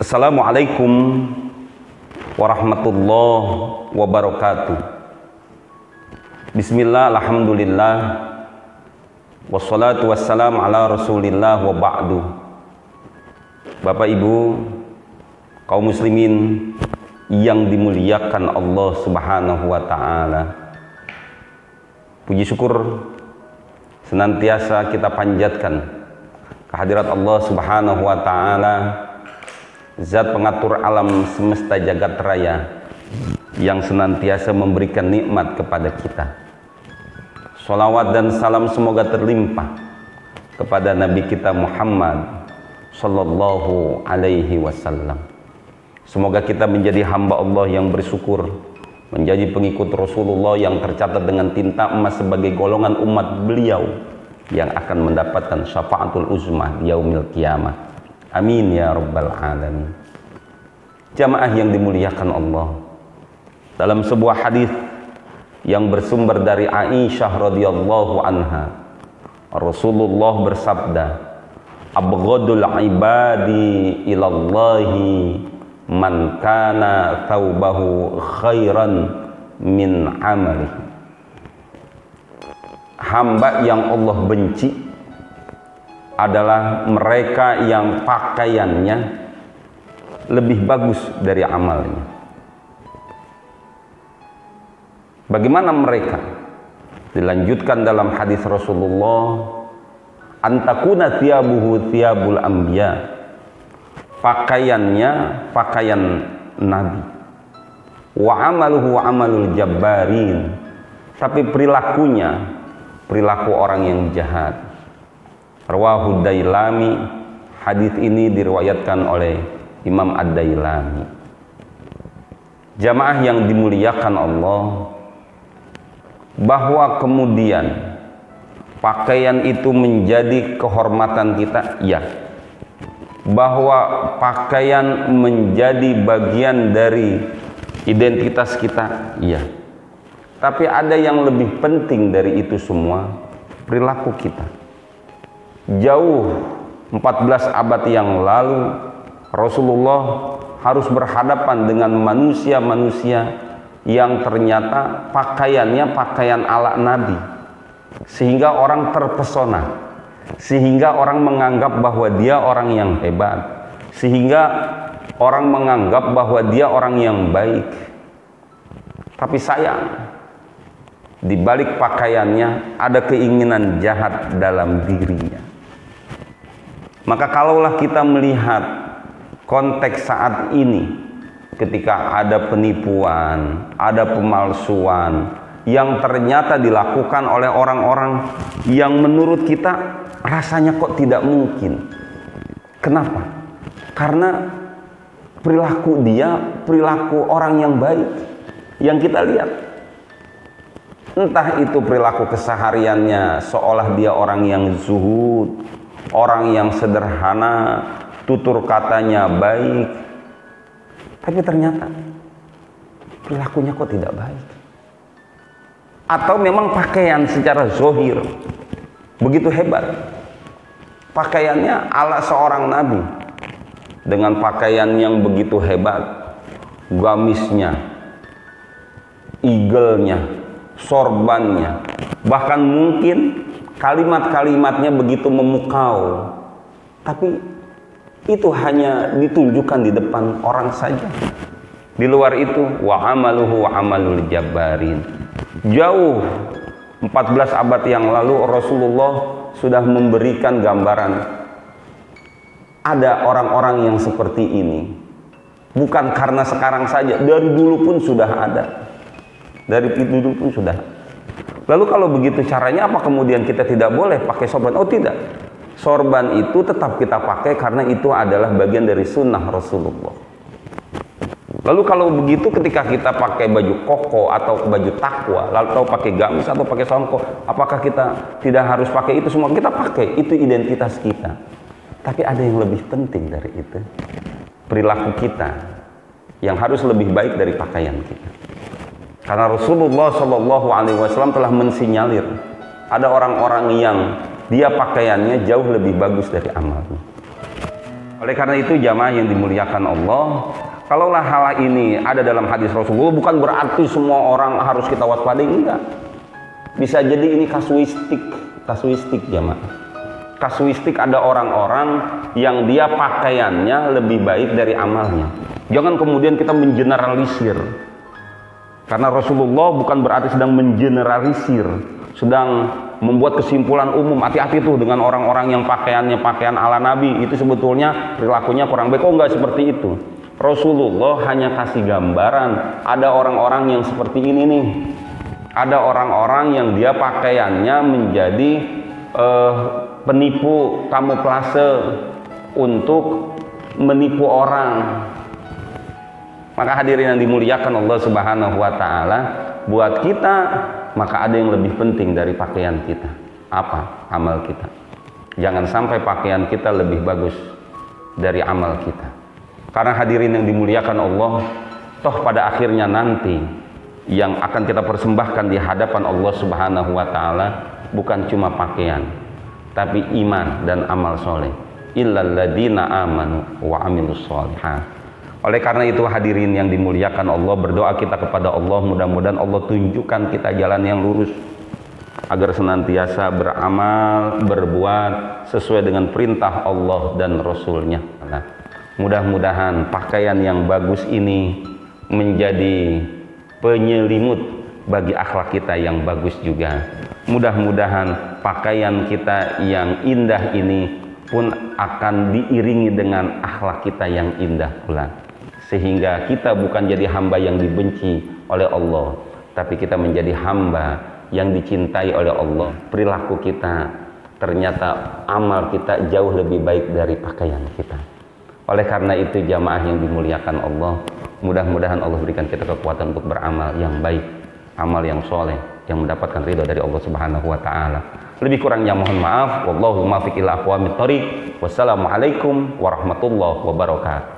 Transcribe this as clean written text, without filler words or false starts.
Assalamualaikum warahmatullahi wabarakatuh. Bismillah, alhamdulillah, wassalatu wassalamu ala rasulillah wa ba'du. Bapak Ibu kaum muslimin yang dimuliakan Allah Subhanahu wa ta'ala, puji syukur senantiasa kita panjatkan kehadirat Allah Subhanahu wa ta'ala, Zat pengatur alam semesta jagat raya yang senantiasa memberikan nikmat kepada kita. Sholawat dan salam semoga terlimpah kepada Nabi kita Muhammad Sallallahu Alaihi Wasallam. Semoga kita menjadi hamba Allah yang bersyukur, menjadi pengikut Rasulullah yang tercatat dengan tinta emas sebagai golongan umat beliau yang akan mendapatkan syafaatul uzmah di yaumil qiyamah. Amin ya rabbal alamin. Jamaah yang dimuliakan Allah, dalam sebuah hadis yang bersumber dari Aisyah radhiyallahu anha, Rasulullah bersabda, abghadul ibadi ilallahi man kana thawbahu khairan min amali. Hamba yang Allah benci adalah mereka yang pakaiannya lebih bagus dari amalnya. Bagaimana mereka? Dilanjutkan dalam hadis Rasulullah, antakuna thiyabuhu thiyabul anbiya, pakaiannya pakaian nabi, wa amaluhu amalul jabbarin, tapi perilakunya perilaku orang yang jahat. Rawahu Dailami, hadis ini diriwayatkan oleh Imam Ad-Dailami. Jamaah yang dimuliakan Allah, bahwa kemudian pakaian itu menjadi kehormatan kita, ya. Bahwa pakaian menjadi bagian dari identitas kita, ya. Tapi ada yang lebih penting dari itu semua, perilaku kita. Jauh 14 abad yang lalu Rasulullah harus berhadapan dengan manusia-manusia yang ternyata pakaiannya pakaian ala Nabi, sehingga orang terpesona, sehingga orang menganggap bahwa dia orang yang hebat, sehingga orang menganggap bahwa dia orang yang baik. Tapi sayang, di balik pakaiannya ada keinginan jahat dalam dirinya. Maka kalaulah kita melihat konteks saat ini, ketika ada penipuan, ada pemalsuan yang ternyata dilakukan oleh orang-orang yang menurut kita rasanya kok tidak mungkin. Kenapa? Karena perilaku dia perilaku orang yang baik yang kita lihat. Entah itu perilaku kesehariannya seolah dia orang yang zuhud, orang yang sederhana, tutur katanya baik, tapi ternyata perilakunya kok tidak baik. Atau memang pakaian secara zohir begitu hebat, pakaiannya ala seorang nabi, dengan pakaian yang begitu hebat, gamisnya, igelnya, sorbannya, bahkan mungkin kalimat-kalimatnya begitu memukau, tapi itu hanya ditunjukkan di depan orang saja. Di luar itu, wa amaluhu wa amalul jabbarin. Jauh 14 abad yang lalu Rasulullah sudah memberikan gambaran ada orang-orang yang seperti ini. Bukan karena sekarang saja, dari dulu pun sudah ada. Dari dulu pun sudah. Lalu kalau begitu caranya, apa kemudian kita tidak boleh pakai sorban? Oh tidak, sorban itu tetap kita pakai karena itu adalah bagian dari sunnah Rasulullah. Lalu kalau begitu ketika kita pakai baju koko atau baju takwa, lalu atau pakai gamis atau pakai songkok, apakah kita tidak harus pakai itu semua? Kita pakai, itu identitas kita. Tapi ada yang lebih penting dari itu, perilaku kita yang harus lebih baik dari pakaian kita. Karena Rasulullah Shallallahu Alaihi Wasallam telah mensinyalir ada orang-orang yang dia pakaiannya jauh lebih bagus dari amalnya. Oleh karena itu jamaah yang dimuliakan Allah, kalaulah hal ini ada dalam hadis Rasulullah, bukan berarti semua orang harus kita waspadai, enggak. Bisa jadi ini kasuistik jamaah. Kasuistik, ada orang-orang yang dia pakaiannya lebih baik dari amalnya. Jangan kemudian kita mengeneralisir. Karena Rasulullah bukan berarti sedang mengeneralisir, sedang membuat kesimpulan umum. Hati-hati tuh dengan orang-orang yang pakaiannya pakaian ala Nabi, itu sebetulnya perilakunya kurang baik. Oh, enggak seperti itu. Rasulullah hanya kasih gambaran, ada orang-orang yang seperti ini nih. Ada orang-orang yang dia pakaiannya menjadi penipu, kamuflase untuk menipu orang. Maka hadirin yang dimuliakan Allah Subhanahu wa taala, buat kita maka ada yang lebih penting dari pakaian kita. Apa? Amal kita. Jangan sampai pakaian kita lebih bagus dari amal kita. Karena hadirin yang dimuliakan Allah, toh pada akhirnya nanti yang akan kita persembahkan di hadapan Allah Subhanahu wa taala bukan cuma pakaian, tapi iman dan amal soleh. Illal ladzina amanu wa amilus sholihat. Oleh karena itu hadirin yang dimuliakan Allah, berdoa kita kepada Allah, mudah-mudahan Allah tunjukkan kita jalan yang lurus agar senantiasa beramal, berbuat sesuai dengan perintah Allah dan Rasul-Nya. Nah, mudah-mudahan pakaian yang bagus ini menjadi penyelimut bagi akhlak kita yang bagus juga. Mudah-mudahan pakaian kita yang indah ini pun akan diiringi dengan akhlak kita yang indah pula, sehingga kita bukan jadi hamba yang dibenci oleh Allah, tapi kita menjadi hamba yang dicintai oleh Allah. Perilaku kita, ternyata amal kita jauh lebih baik dari pakaian kita. Oleh karena itu jamaah yang dimuliakan Allah, mudah-mudahan Allah berikan kita kekuatan untuk beramal yang baik, amal yang soleh, yang mendapatkan ridha dari Allah Subhanahu wa taala. Lebih kurangnya mohon maaf. Wallahu muwaffiq ila aqwamit thoriq. Wassalamualaikum warahmatullahi wabarakatuh.